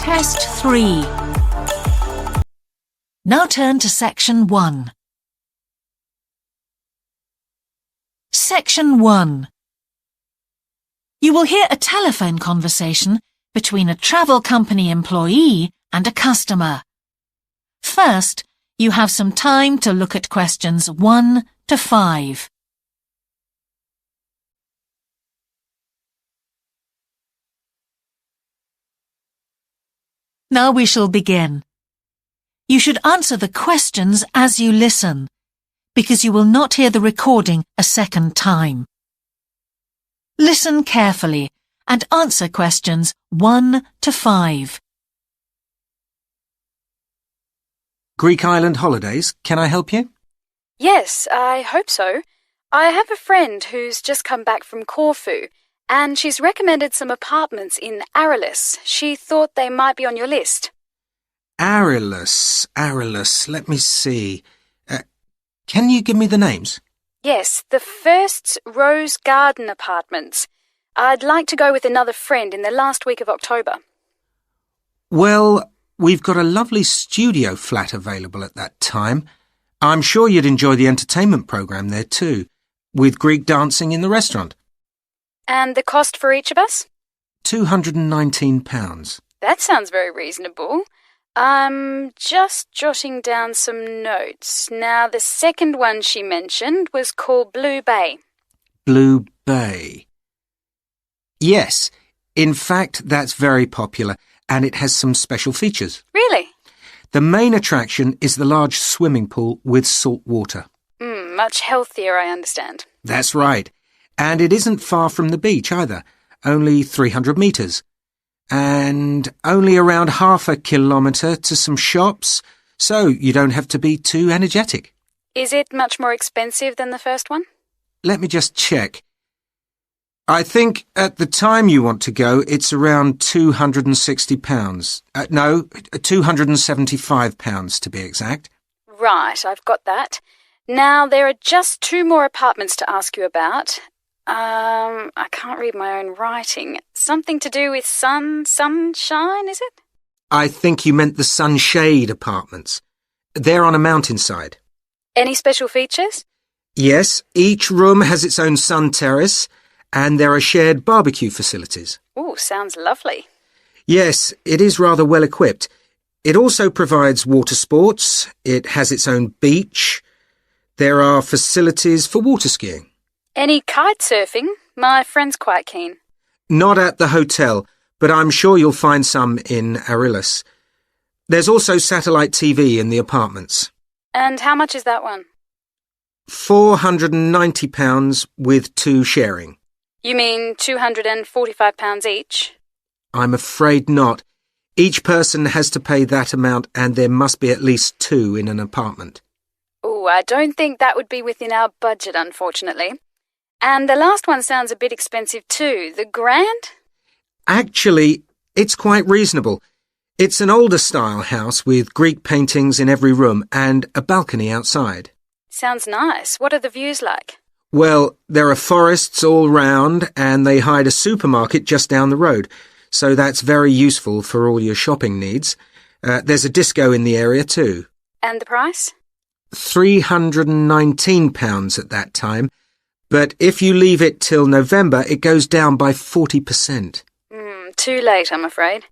Test 3. Now turn to Section 1. Section 1. You will hear a telephone conversation between a travel company employee and a customer. First, you have some time to look at questions 1 to 5. Now we shall begin. You should answer the questions as you listen, because you will not hear the recording a second time. Listen carefully and answer questions 1 to 5. Greek island holidays, can I help you? Yes, I hope so. I have a friend who's just come back from Corfu, and she's recommended some apartments in Arelis. She thought they might be on your list. Arelis, let me see. Can you give me the names? Yes, the first's Rose Garden Apartments. I'd like to go with another friend in the last week of October. Well, we've got a lovely studio flat available at that time. I'm sure you'd enjoy the entertainment program there too, with Greek dancing in the restaurant. And the cost for each of us? £219. That sounds very reasonable. I'm just jotting down some notes. Now, the second one she mentioned was called Blue Bay. Blue Bay. Yes, in fact, that's very popular, and it has some special features. Really? The main attraction is the large swimming pool with salt water. Much healthier, I understand. That's right. And it isn't far from the beach either, only 300 metres. And only around half a kilometre to some shops, so you don't have to be too energetic. Is it much more expensive than the first one? Let me just check. I think at the time you want to go, it's around £260. No, £275 to be exact. Right, I've got that. Now, there are just 2 more apartments to ask you about. I can't read my own writing. Something to do with sunshine, is it? I think you meant the Sunshade Apartments. They're on a mountainside. Any special features? Yes, each room has its own sun terrace, and there are shared barbecue facilities. Ooh, sounds lovely. Yes, it is rather well equipped. It also provides water sports. It has its own beach. There are facilities for water skiing. Any kite surfing? My friend's quite keen. Not at the hotel, but I'm sure you'll find some in Arelis. There's also satellite TV in the apartments. And how much is that one? £490 with 2 sharing. You mean £245 each? I'm afraid not. Each person has to pay that amount, and there must be at least 2 in an apartment. Oh, I don't think that would be within our budget, unfortunately. And the last one sounds a bit expensive too. The Grand? Actually, it's quite reasonable. It's an older style house with Greek paintings in every room and a balcony outside. Sounds nice. What are the views like? Well, there are forests all round, and they hide a supermarket just down the road, so that's very useful for all your shopping needs. There's a disco in the area too. And the price? £319 at that time, but if you leave it till November, it goes down by 40%. Too late, I'm afraid.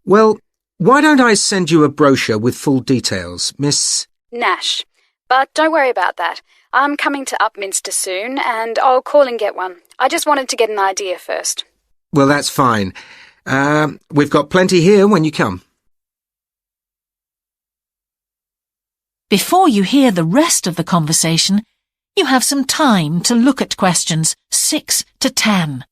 Well, why don't I send you a brochure with full details, Miss... Nash. But don't worry about that. I'm coming to Upminster soon, and I'll call and get one. I just wanted to get an idea first. Well, that's fine. We've got plenty here when you come. Before you hear the rest of the conversation, you have some time to look at questions 6 to 10.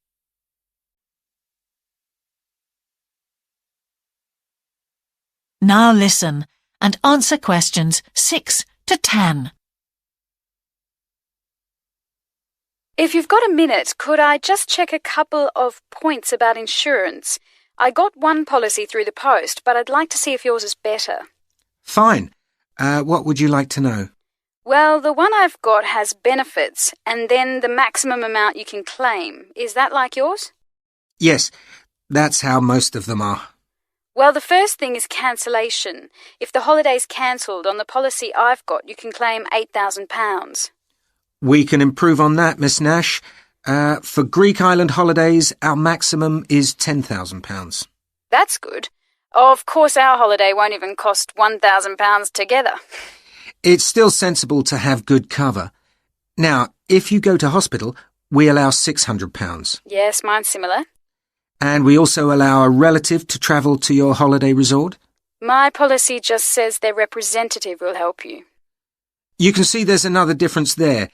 Now listen and answer questions 6 to 10. If you've got a minute, could I just check a couple of points about insurance? I got one policy through the post, but I'd like to see if yours is better. Fine. What would you like to know? Well, the one I've got has benefits, and then the maximum amount you can claim. Is that like yours? Yes, that's how most of them are. Well, the first thing is cancellation. If the holiday's cancelled, on the policy I've got, you can claim £8,000. We can improve on that, Miss Nash. For Greek island holidays, our maximum is £10,000. That's good. Of course, our holiday won't even cost £1,000 together. It's still sensible to have good cover. Now, if you go to hospital, we allow £600. Yes, mine's similar. And we also allow a relative to travel to your holiday resort. My policy just says their representative will help you. You can see there's another difference there.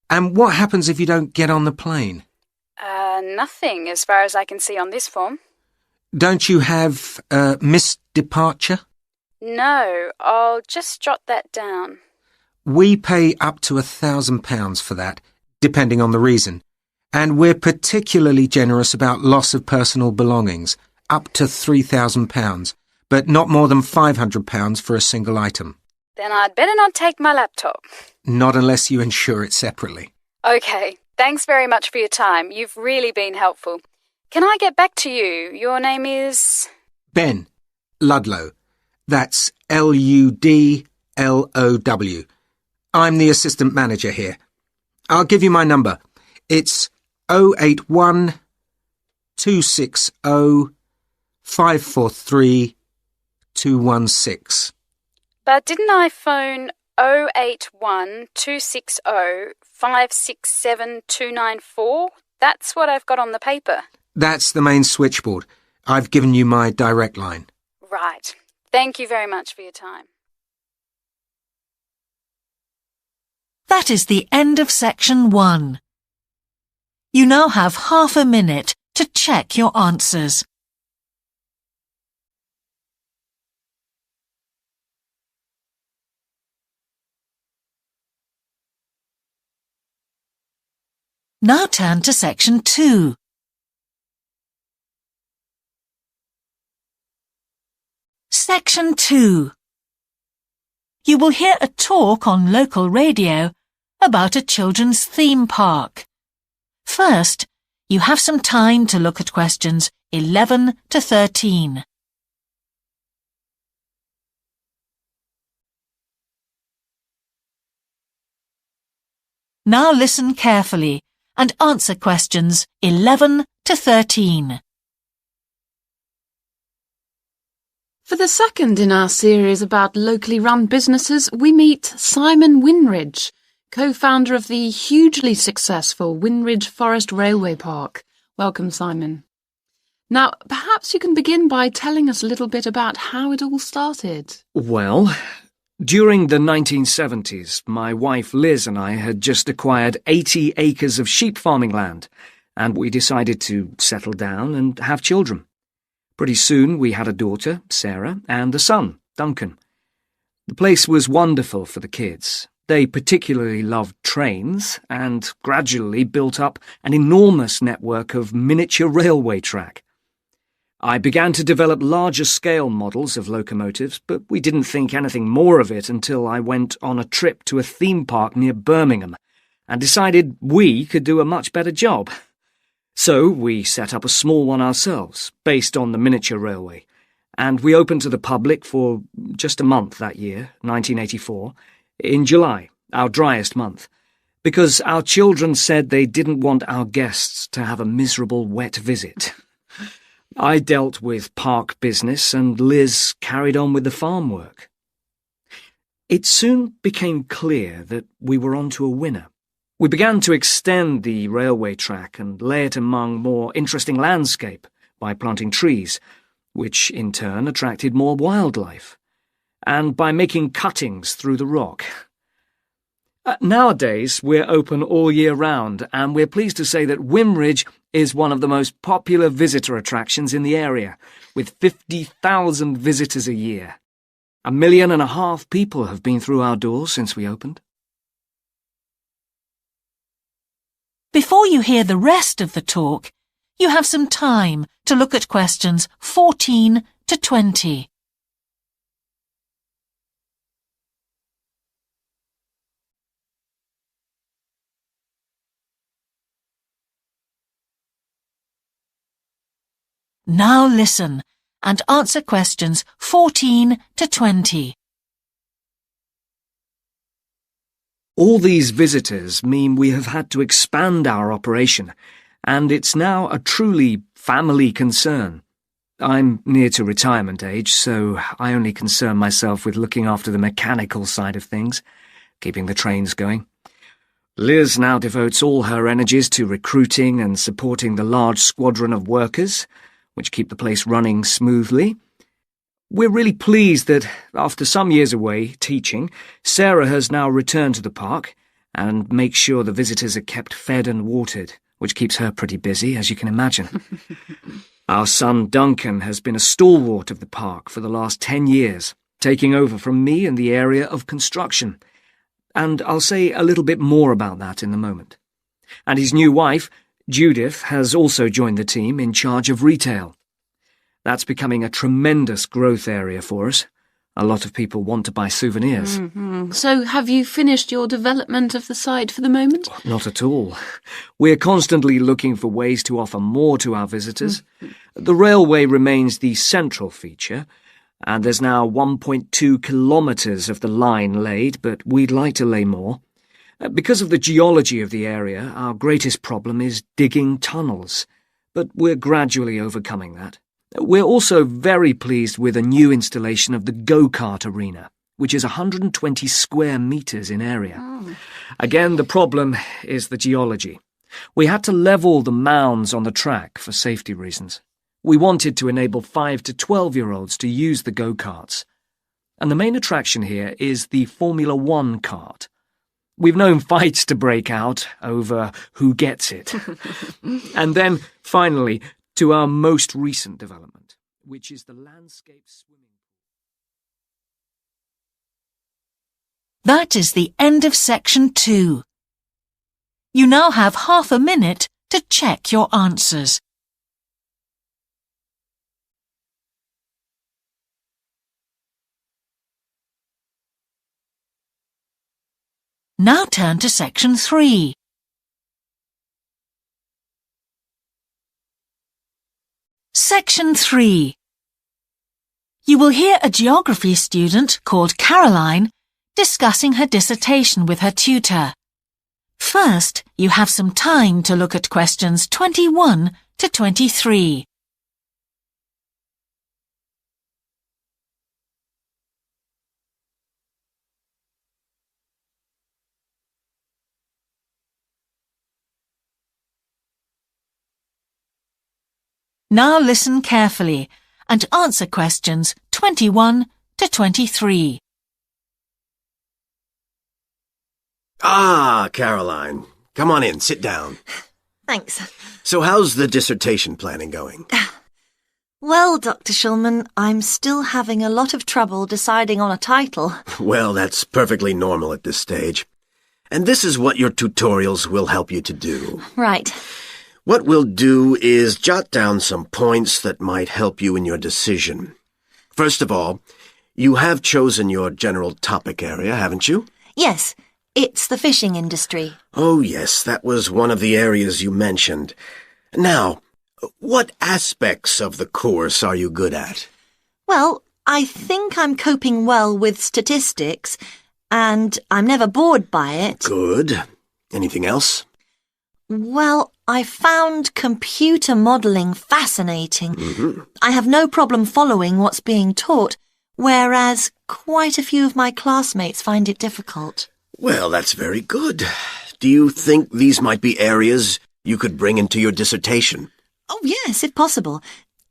And what happens if you don't get on the plane? Nothing, as far as I can see on this form. Don't you have missed departure? No, I'll just jot that down. We pay up to £1,000 for that, depending on the reason. And we're particularly generous about loss of personal belongings, up to £3,000, but not more than £500 for a single item. Then I'd better not take my laptop. Not unless you insure it separately. OK, thanks very much for your time. You've really been helpful. Can I get back to you? Your name is... Ben Ludlow. That's Ludlow. I'm the assistant manager here. I'll give you my number. It's 081 260 543 216. But didn't I phone 081 260 567 294? That's what I've got on the paper. That's the main switchboard. I've given you my direct line. Right. Thank you very much for your time. That is the end of section 1. You now have half a minute to check your answers. Now turn to section 2. Section 2. You will hear a talk on local radio about a children's theme park. First, you have some time to look at questions 11 to 13. Now listen carefully and answer questions 11 to 13. For the second in our series about locally run businesses, we meet Simon Winridge, co-founder of the hugely successful Winridge Forest Railway Park. Welcome, Simon. Now, perhaps you can begin by telling us a little bit about how it all started. Well, during the 1970s, my wife Liz and I had just acquired 80 acres of sheep farming land, and we decided to settle down and have children. Pretty soon we had a daughter, Sarah, and a son, Duncan. The place was wonderful for the kids. They particularly loved trains and gradually built up an enormous network of miniature railway track. I began to develop larger-scale models of locomotives, but we didn't think anything more of it until I went on a trip to a theme park near Birmingham and decided we could do a much better job. So we set up a small one ourselves, based on the miniature railway, and we opened to the public for just a month that year, 1984, in July, our driest month, because our children said they didn't want our guests to have a miserable wet visit. I dealt with park business and Liz carried on with the farm work. It soon became clear that we were onto a winner. We began to extend the railway track and lay it among more interesting landscape by planting trees, which in turn attracted more wildlife, and by making cuttings through the rock. Nowadays, we're open all year round, and we're pleased to say that Winridge is one of the most popular visitor attractions in the area, with 50,000 visitors a year. 1.5 million people have been through our doors since we opened. Before you hear the rest of the talk, you have some time to look at questions 14 to 20. Now listen and answer questions 14 to 20. All these visitors mean we have had to expand our operation, and it's now a truly family concern. I'm near to retirement age, so I only concern myself with looking after the mechanical side of things, keeping the trains going. Liz now devotes all her energies to recruiting and supporting the large squadron of workers, which keep the place running smoothly. We're really pleased that, after some years away teaching, Sarah has now returned to the park and makes sure the visitors are kept fed and watered, which keeps her pretty busy, as you can imagine. Our son Duncan has been a stalwart of the park for the last 10 years, taking over from me in the area of construction. And I'll say a little bit more about that in a moment. And his new wife, Judith, has also joined the team in charge of retail. That's becoming a tremendous growth area for us. A lot of people want to buy souvenirs. So have you finished your development of the site for the moment? Not at all. We're constantly looking for ways to offer more to our visitors. The railway remains the central feature, and there's now 1.2 kilometres of the line laid, but we'd like to lay more. Because of the geology of the area, our greatest problem is digging tunnels, but we're gradually overcoming that. We're also very pleased with a new installation of the go-kart arena, which is 120 square metres in area. Again, the problem is the geology. We had to level the mounds on the track for safety reasons. We wanted to enable 5 to 12-year-olds to use the go-karts. And the main attraction here is the Formula One kart. We've known fights to break out over who gets it. And then, finally, to our most recent development, which is the landscape swimming pool. That is the end of section 2. You now have half a minute to check your answers. Now turn to section 3. Section 3. You will hear a geography student called Caroline discussing her dissertation with her tutor. First, you have some time to look at questions 21 to 23. Now listen carefully and answer questions 21 to 23. Ah, Caroline. Come on in, sit down. Thanks. So how's the dissertation planning going? Well, Dr. Shulman, I'm still having a lot of trouble deciding on a title. Well, that's perfectly normal at this stage. And this is what your tutorials will help you to do. Right. What we'll do is jot down some points that might help you in your decision. First of all, you have chosen your general topic area, haven't you? Yes, it's the fishing industry. Oh, yes, that was one of the areas you mentioned. Now, what aspects of the course are you good at? Well, I think I'm coping well with statistics, and I'm never bored by it. Good. Anything else? Well, I found computer modelling fascinating. I have no problem following what's being taught, whereas quite a few of my classmates find it difficult. Well, that's very good. Do you think these might be areas you could bring into your dissertation? Oh, yes, if possible.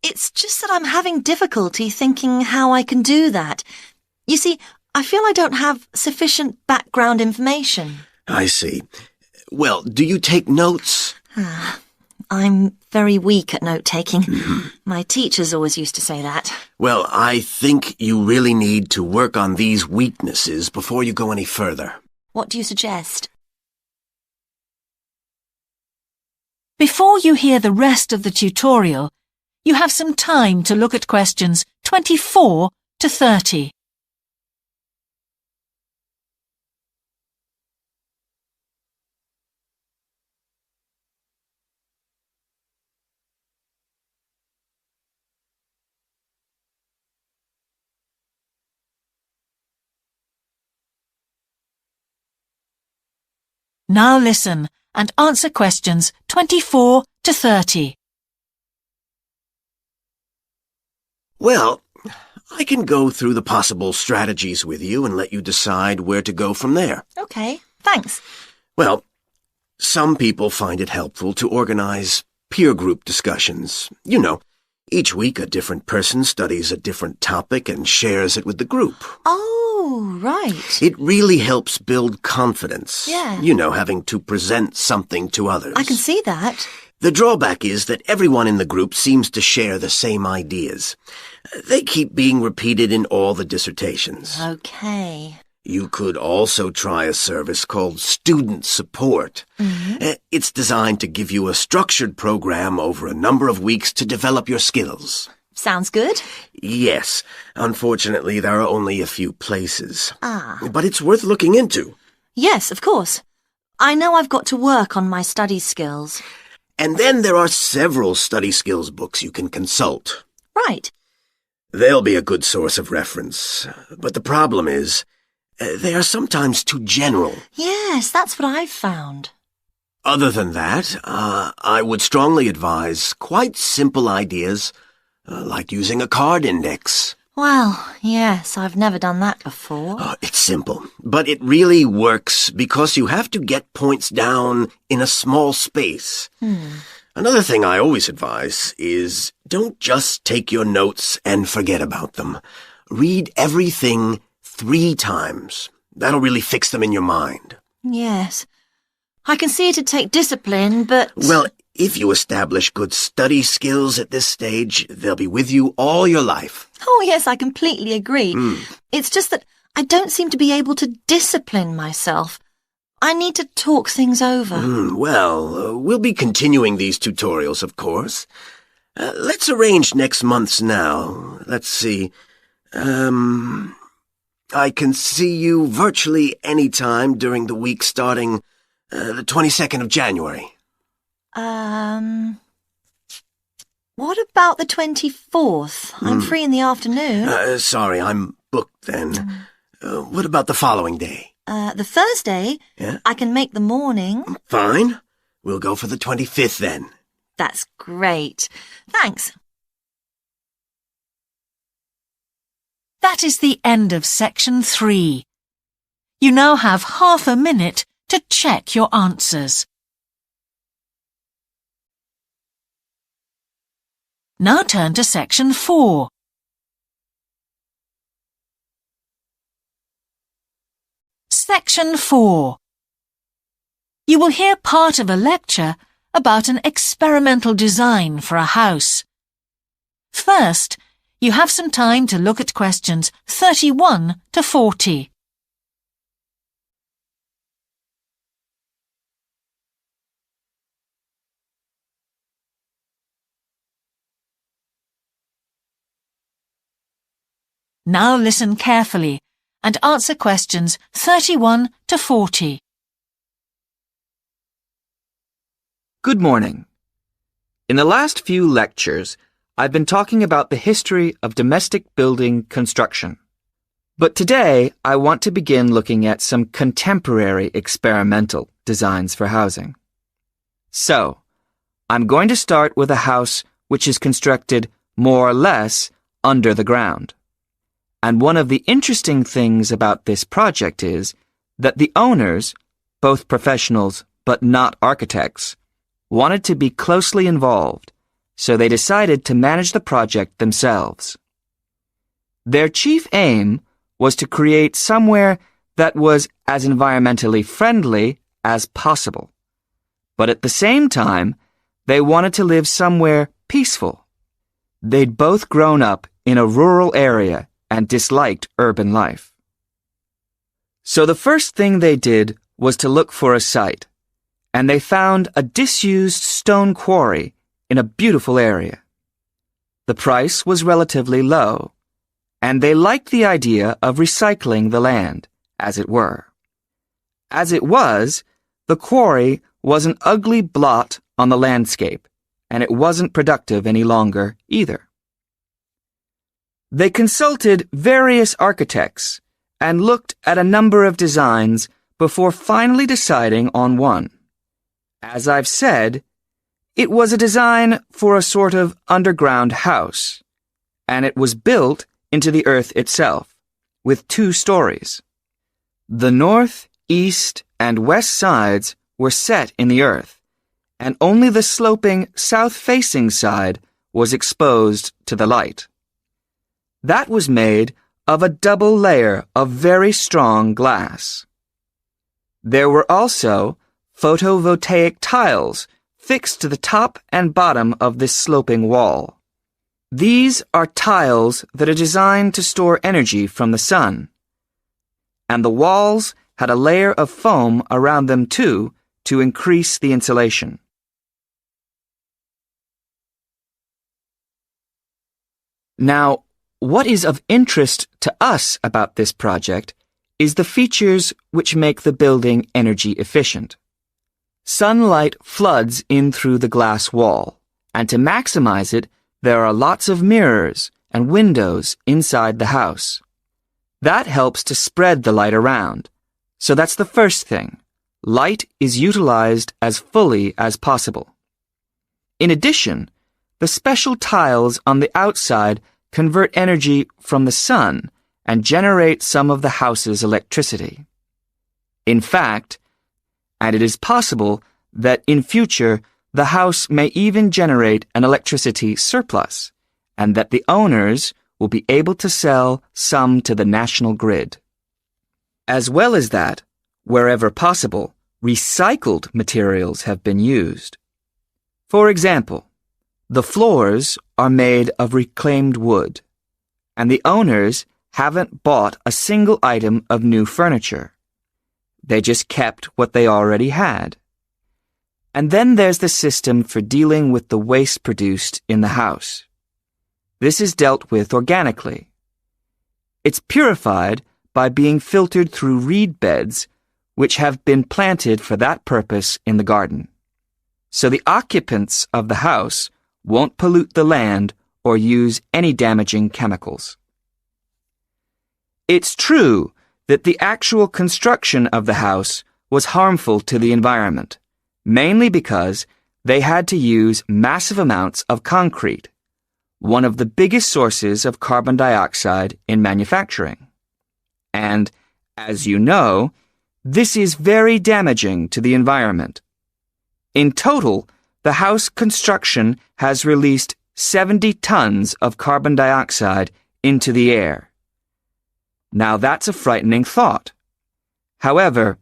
It's just that I'm having difficulty thinking how I can do that. You see, I feel I don't have sufficient background information. I see. Well, do you take notes? I'm very weak at note-taking. My teachers always used to say that. Well, I think you really need to work on these weaknesses before you go any further. What do you suggest? Before you hear the rest of the tutorial, you have some time to look at questions 24 to 30. Now listen and answer questions 24 to 30. Well, I can go through the possible strategies with you and let you decide where to go from there. Okay, thanks. Well, some people find it helpful to organize peer group discussions. You know, each week a different person studies a different topic and shares it with the group. Oh, right. It really helps build confidence. Yeah. You know, having to present something to others. I can see that. The drawback is that everyone in the group seems to share the same ideas. They keep being repeated in all the dissertations. Okay. You could also try a service called Student Support. It's designed to give you a structured program over a number of weeks to develop your skills. Sounds good. Yes. Unfortunately, there are only a few places. Ah. But it's worth looking into. Yes, of course. I know I've got to work on my study skills. And then there are several study skills books you can consult. Right. They'll be a good source of reference. But the problem is, they are sometimes too general. Yes, that's what I've found. Other than that, I would strongly advise quite simple ideas, like using a card index. Well, yes, I've never done that before. It's simple, but it really works because you have to get points down in a small space. Another thing I always advise is don't just take your notes and forget about them. Read everything 3 times. That'll really fix them in your mind. Yes. I can see it'd take discipline, but... Well, if you establish good study skills at this stage, they'll be with you all your life. Oh, yes, I completely agree. It's just that I don't seem to be able to discipline myself. I need to talk things over. We'll be continuing these tutorials, of course. Let's arrange next month's now. Let's see. I can see you virtually any time during the week starting the 22nd of January. What about the 24th? I'm free in the afternoon. Sorry, I'm booked then. What about the following day? The Thursday? Yeah? I can make the morning. Fine. We'll go for the 25th then. That's great. Thanks. That is the end of section 3. You now have half a minute to check your answers. Now turn to section 4. Section 4. You will hear part of a lecture about an experimental design for a house. First, you have some time to look at questions 31 to 40. Now listen carefully and answer questions 31 to 40. Good morning. In the last few lectures, I've been talking about the history of domestic building construction. But today, I want to begin looking at some contemporary experimental designs for housing. So, I'm going to start with a house which is constructed more or less under the ground. And one of the interesting things about this project is that the owners, both professionals but not architects, wanted to be closely involved, so they decided to manage the project themselves. Their chief aim was to create somewhere that was as environmentally friendly as possible. But at the same time, they wanted to live somewhere peaceful. They'd both grown up in a rural area and disliked urban life. So the first thing they did was to look for a site, and they found a disused stone quarry in a beautiful area. The price was relatively low, and they liked the idea of recycling the land, as it were. As it was, the quarry was an ugly blot on the landscape, and it wasn't productive any longer either. They consulted various architects and looked at a number of designs before finally deciding on one. As I've said, it was a design for a sort of underground house, and it was built into the earth itself, with 2 stories. The north, east, and west sides were set in the earth, and only the sloping south-facing side was exposed to the light. That was made of a double layer of very strong glass. There were also photovoltaic tiles fixed to the top and bottom of this sloping wall. These are tiles that are designed to store energy from the sun, and the walls had a layer of foam around them too to increase the insulation. Now, what is of interest to us about this project is the features which make the building energy efficient. Sunlight floods in through the glass wall, and to maximize it, there are lots of mirrors and windows inside the house. That helps to spread the light around. So that's the first thing. Light is utilized as fully as possible. In addition, the special tiles on the outside convert energy from the sun and generate some of the house's electricity. In fact, and it is possible that in future the house may even generate an electricity surplus, and that the owners will be able to sell some to the national grid. As well as that, wherever possible, recycled materials have been used. For example, the floors are made of reclaimed wood, and the owners haven't bought a single item of new furniture. They just kept what they already had. And then there's the system for dealing with the waste produced in the house. This is dealt with organically. It's purified by being filtered through reed beds which have been planted for that purpose in the garden. So the occupants of the house won't pollute the land or use any damaging chemicals. It's true that the actual construction of the house was harmful to the environment, mainly because they had to use massive amounts of concrete, one of the biggest sources of carbon dioxide in manufacturing. And, as you know, this is very damaging to the environment. In total, the house construction has released 70 tons of carbon dioxide into the air. Now that's a frightening thought. However,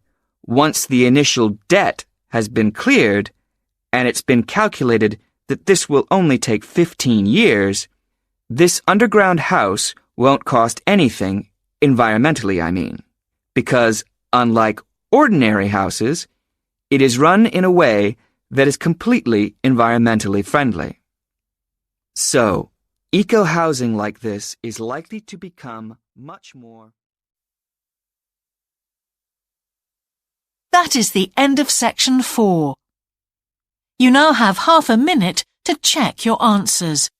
once the initial debt has been cleared, and it's been calculated that this will only take 15 years, this underground house won't cost anything, environmentally I mean, because unlike ordinary houses, it is run in a way that is completely environmentally friendly. So, eco-housing like this is likely to become much more. That is the end of section 4. You now have half a minute to check your answers.